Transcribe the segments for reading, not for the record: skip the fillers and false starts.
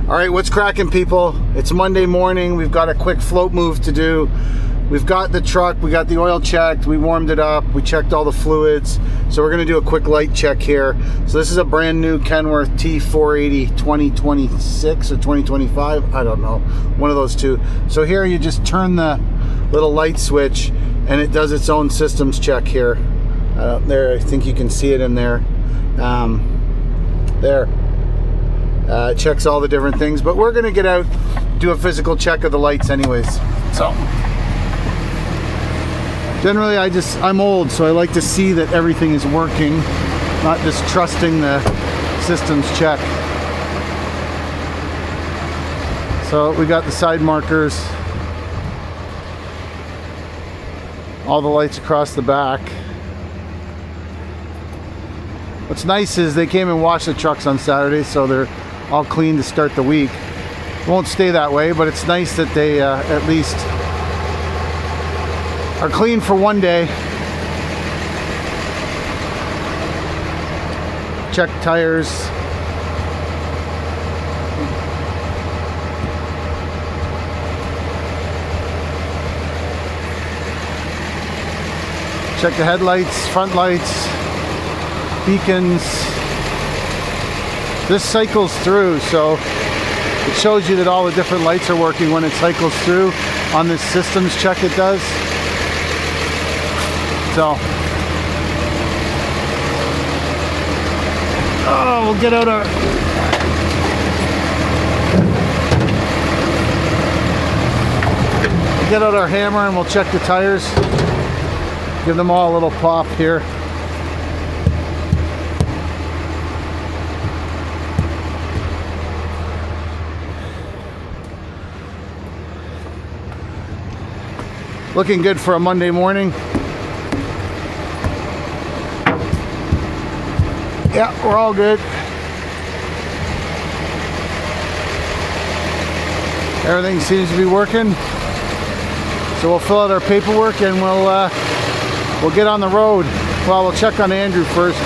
All right, what's cracking, people? It's Monday morning. We've got a quick float move to do. We've got the truck, we got the oil checked, we warmed it up, we checked all the fluids. So we're gonna do a quick light check here. So this is a brand new Kenworth T480 2026 or 2025, I don't know, one of those two. So here you just turn the little light switch and it does its own systems check here. There, I think you can see it in there. There. It checks all the different things, but we're gonna get out, do a physical check of the lights anyways. So generally I'm old, so I like to see that everything is working, not just trusting the systems check. So we got the side markers, all the lights across the back. What's nice is they came and washed the trucks on Saturday, so they're all clean to start the week. Won't stay that way, but it's nice that they at least are clean for one day. Check tires. Check the headlights, front lights, beacons. This cycles through, so it shows you that all the different lights are working when it cycles through. On this systems check it does. So, oh, we'll get out our hammer and we'll check the tires. Give them all a little pop here. Looking good for a Monday morning. Yeah, we're all good. Everything seems to be working. So we'll fill out our paperwork and we'll get on the road. Well, we'll check on Andrew first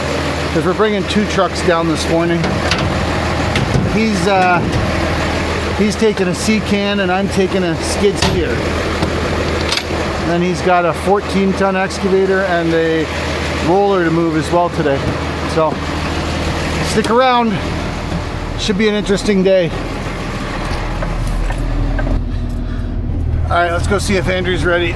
because we're bringing two trucks down this morning. He's taking a C-can and I'm taking a skid steer. And he's got a 14-ton excavator and a roller to move as well today. So stick around. Should be an interesting day. All right, let's go see if Andrew's ready.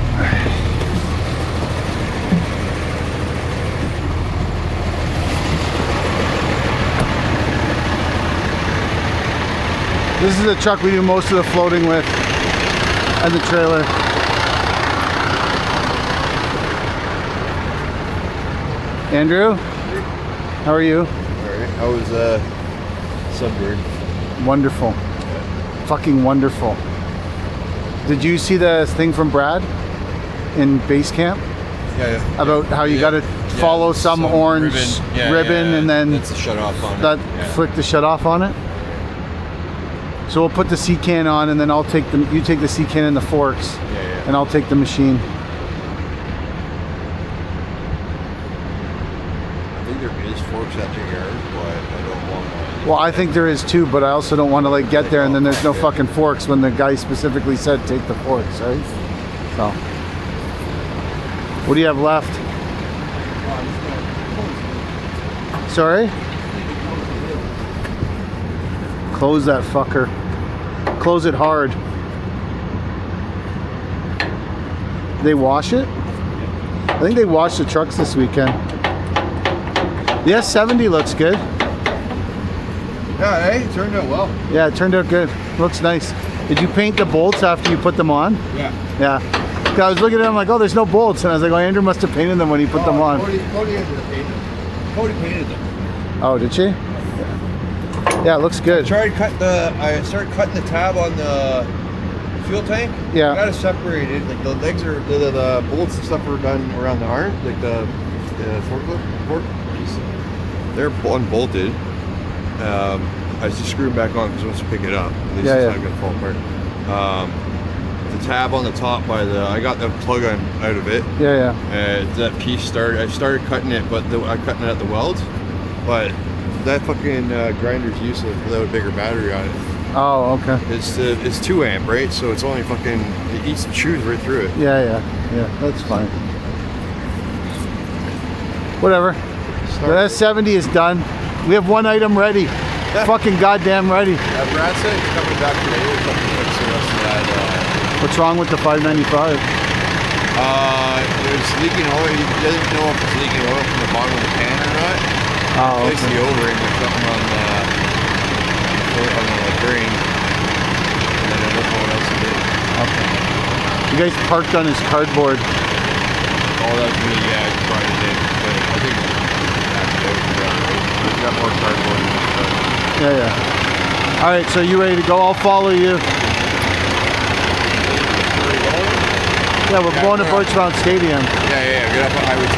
This is the truck we do most of the floating with and the trailer. Andrew, how are you? All right. How was Sunburn? Wonderful. Yeah. Fucking wonderful. Did you see the thing from Brad in base camp? Yeah. About how you got to follow some orange ribbon and then that's the shut off on that flick the shut off on it. So we'll put the C-can on and then I'll take you take the C-can and the forks and I'll take the machine. Forks at your yard, but I don't want one. Well, I think there is too, but I also don't want to like get there and then there's no fucking forks when the guy specifically said take the forks, right? So, what do you have left? Sorry? Close that fucker. Close it hard. They wash it? I think they washed the trucks this weekend. The S70 looks good. Yeah, hey, it turned out well. Yeah, it turned out good. Looks nice. Did you paint the bolts after you put them on? Yeah. Yeah. I was looking at them like, oh, there's no bolts. And I was like, oh, Andrew must have painted them when he put them on. Cody painted them. Oh, did she? Yeah, it looks good. I started cutting the tab on the fuel tank. Yeah. I got it separated. Like the legs are, the bolts and stuff are done around the arm, like the forklift. They're unbolted. I just screw them back on because once you pick it up, at least it's not gonna fall apart. The tab on the top I got the plug out of it. That piece I started cutting it, but I cutting it at the welds. But that fucking grinder's useless without a bigger battery on it. Oh, okay. It's 2 amp, right? So it's only fucking, it eats and chews right through it. Yeah, that's fine. Whatever. The S70 is done. We have one item ready. Fucking goddamn ready. Brad said he's coming back today to fucking fix the rest of that. What's wrong with the 595? It was leaking oil. He doesn't know if it's leaking oil from the bottom of the can or not. Oh, Placed the O-ring or something on the drain. And then I don't know what else he did. Okay. You guys parked on his cardboard. Oh, that was me, yeah, I probably did. But I think we got more cardboard in the truck. Yeah. All right, so you ready to go? I'll follow you. Yeah, we're going to Birchmount Stadium. Yeah, get up on Highway 2.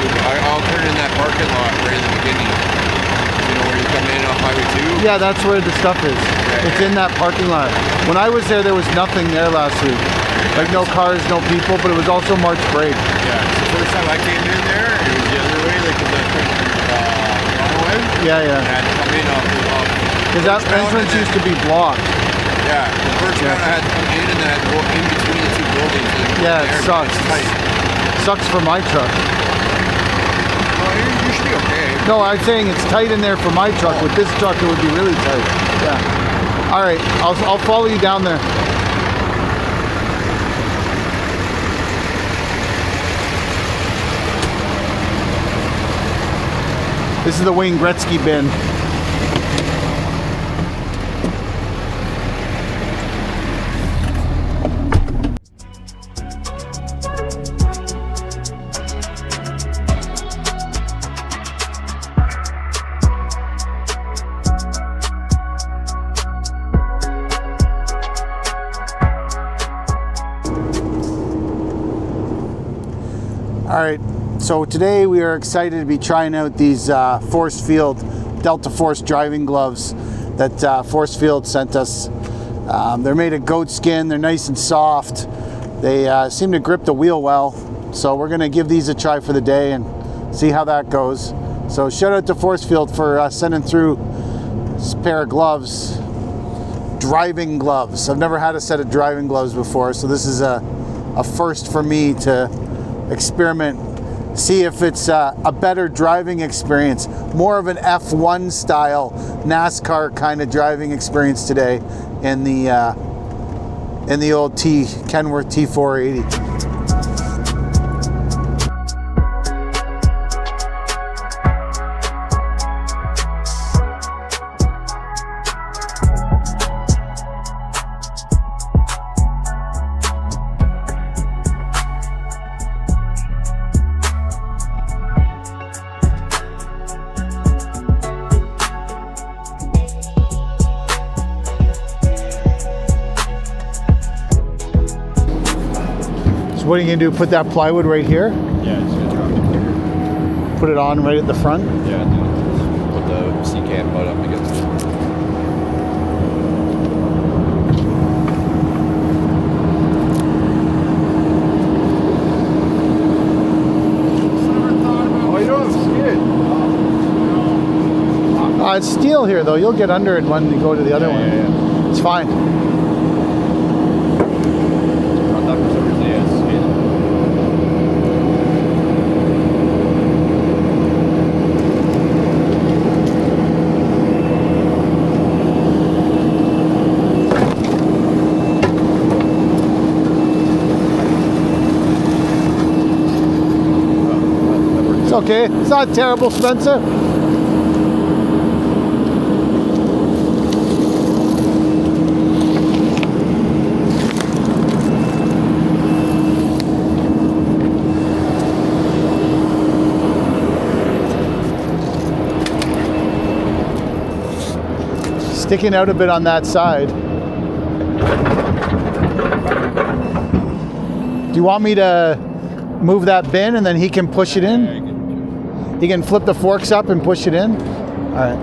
I'll turn in that parking lot right in the beginning. You know where you come in off Highway 2? Yeah, that's where the stuff is. It's in that parking lot. When I was there was nothing there last week. Like no cars, no people, but it was also March break. Yeah, so the first time I came in there, it was the other way, like the Toronto way. Yeah. And I had to come in off because that entrance used to be blocked. Yeah, the first round I had to come in and then I had to go in between the 2 buildings. Yeah, it sucks. Sucks for my truck. Well, you should be okay. No, I'm saying it's tight in there for my truck. With this truck, it would be really tight. Yeah. All right, I'll follow you down there. This is the Wayne Gretzky bin. All right, so today we are excited to be trying out these Force Field Delta Force driving gloves that Force Field sent us. They're made of goat skin, they're nice and soft. They seem to grip the wheel well. So we're gonna give these a try for the day and see how that goes. So shout out to Force Field for sending through this pair of gloves. Driving gloves. I've never had a set of driving gloves before, so this is a first for me to experiment, see if it's a better driving experience, more of an F1 style NASCAR kind of driving experience today in the old Kenworth T480. What are you gonna do? Put that plywood right here? Yeah, just gonna drop it here. Put it on right at the front? Yeah, and then put the C-cam butt up against it. Oh, you don't have skid. It's steel here though. You'll get under it when you go to the other one. Yeah. It's fine. It's okay. It's not terrible, Spencer. Sticking out a bit on that side. Do you want me to move that bin and then he can push it in? He can flip the forks up and push it in? All right.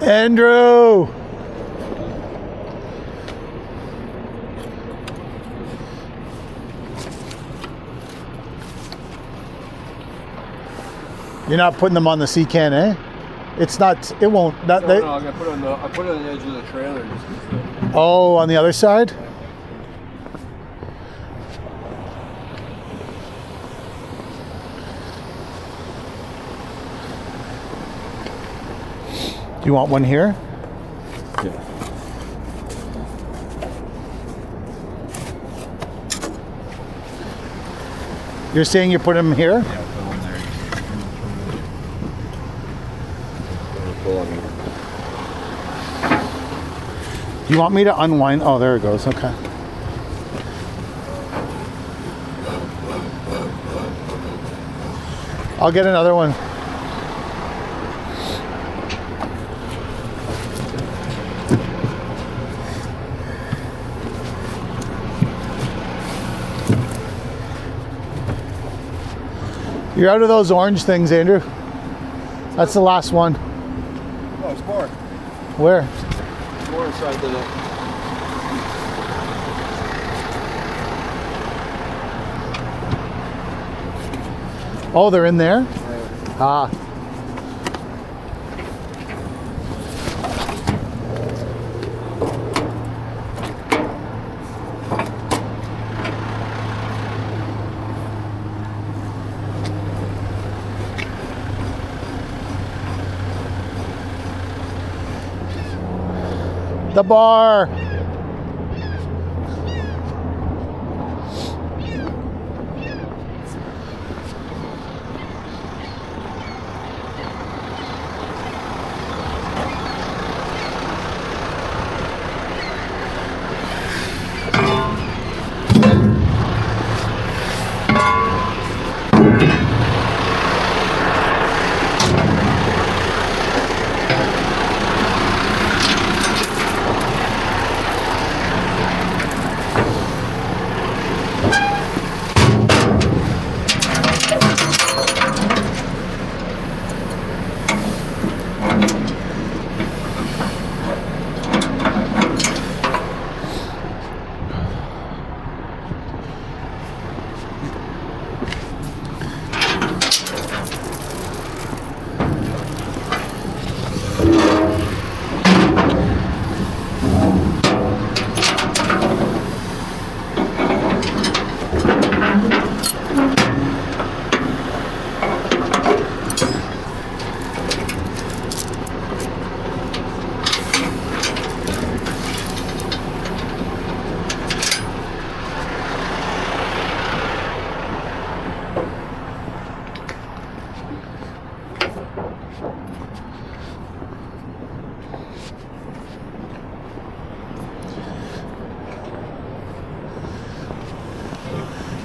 Andrew! You're not putting them on the sea can, eh? It's not, it won't. That, No, I'm gonna put it on the. I put it on the edge of the trailer. Oh, on the other side? Do you want one here? Yeah. You're saying you put them here? Yeah, I'll put one there. Pull on me. Do you want me to unwind? Oh, there it goes. Okay. I'll get another one. You're out of those orange things, Andrew. That's the last one. Oh, it's more. Where? More inside the. Oh, they're in there? Ah. The bar.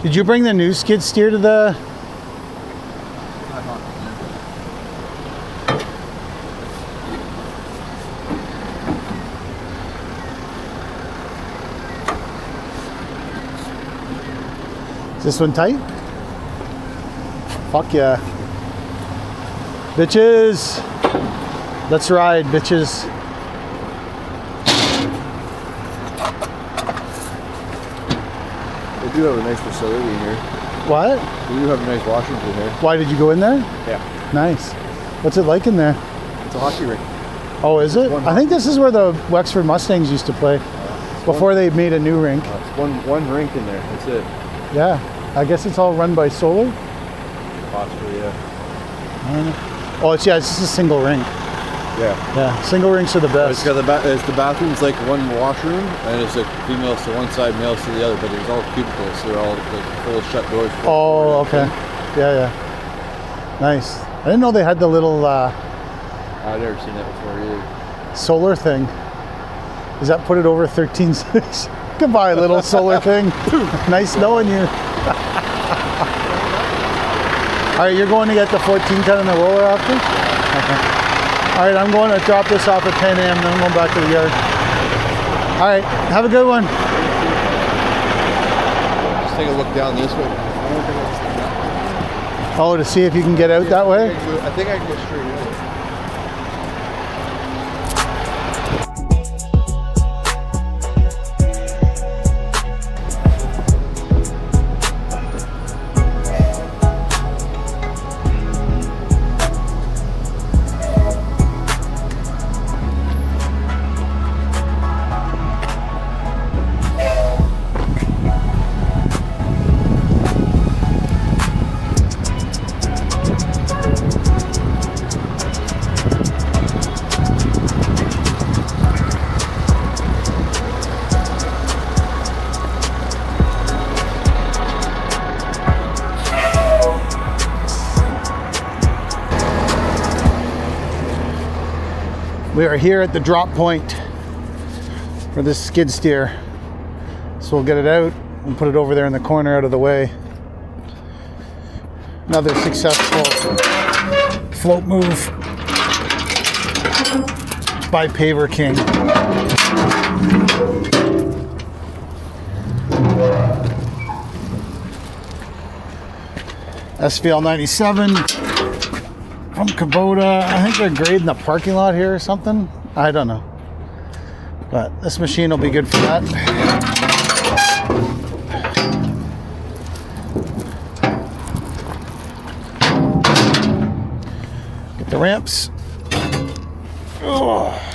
Did you bring the new skid steer to the... Is this one tight? Fuck yeah. Bitches. Let's ride, bitches. They do have a nice facility in here. What? We do have a nice washroom in here. Why did you go in there? Yeah. Nice. What's it like in there? It's a hockey rink. Oh, is it? I think this is where the Wexford Mustangs used to play before they made a new rink. It's one rink in there. That's it. Yeah. I guess it's all run by solar. Possibly, yeah. I don't know. Oh, it's just a single rink. Yeah. Yeah. Single rinks are the best. It's got the bathroom's like one washroom, and it's like females to one side, males to the other. But there's all cubicles. So they're all like full shut doors. Oh, okay. Yeah, yeah. Nice. I didn't know they had the little I've never seen that before either. solar thing. Does that put it over 13.6? Goodbye, little solar thing. Nice knowing you. All right, you're going to get the 14 ton and the roller after? Okay. All right, I'm going to drop this off at 10 a.m. then I'm going back to the yard. All right, have a good one. Just take a look down this way. Oh, to see if you can get out that way? I think I can go straight We are here at the drop point for this skid steer. So we'll get it out and put it over there in the corner out of the way. Another successful float move by Paver King. SVL 97 from Kubota. I think they're grading the parking lot here or something. I don't know. But this machine will be good for that. Get the ramps. Oh.